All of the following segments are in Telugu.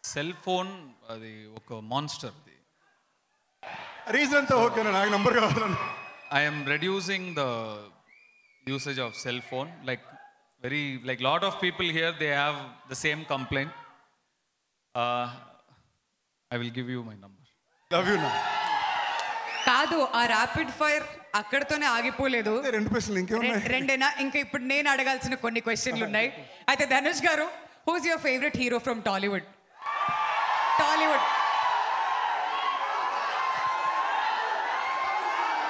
సెల్ ఫోన్ అది ఒక మాన్స్టర్. రీజన్ అంతా ఓకే, నాకు నంబర్ కావాలని. I am reducing the usage of cell phone. Like lot of people here, they have the same complaint. I will give you my number. Love you now. కాదు, ఆ ర్యాపిడ్ ఫైర్ అక్కడతోనే ఆగిపోలేదు. రెండు ప్రశ్నలు ఇంకేమున్నాయి? రెండేనా? ఇంకా ఇప్పుడు నేను అడగాల్సిన కొన్ని క్వశ్చన్లు ఉన్నాయి. అయితే ధనుష్ గారు, who's your favourite hero from Tollywood?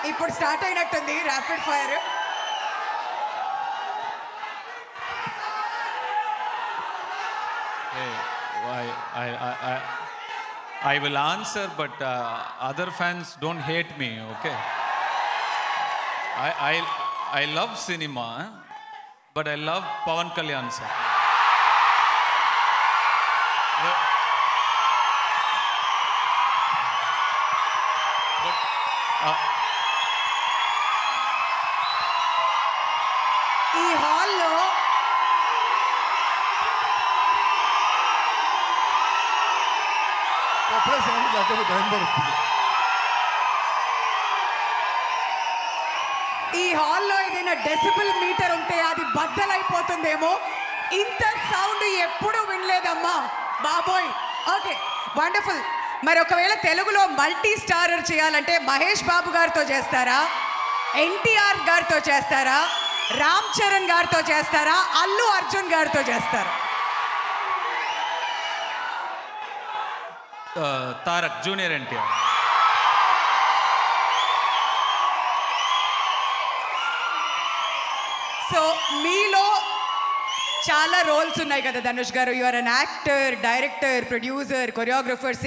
ఇప్పుడు స్టార్ట్ అయినట్టుంది rapid fire. I will answer, but other fans don't hate me, okay? I love cinema, but I love Pawan Kalyan sir. ఈ హాల్లో ఏదైనా డెసిబుల్ మీటర్ ఉంటే అది బద్దలైపోతుందేమో. ఇంత సౌండ్ ఎప్పుడు వినలేదమ్మా బాబోయ్. Okay, wonderful. మరి ఒకవేళ తెలుగులో మల్టీ స్టారర్ చేయాలంటే మహేష్ బాబు గారితో చేస్తారా, ఎన్టీఆర్ గారితో చేస్తారా, రామ్ చరణ్ గారితో చేస్తారా, అల్లు అర్జున్ గారితో చేస్తారా? తారక్ జూనియర్ ఎన్టీఆర్. సో మీలో చాలా రోల్స్ ఉన్నాయి కదా ధనుష్ గారు. You are an actor, director, producer, choreographer,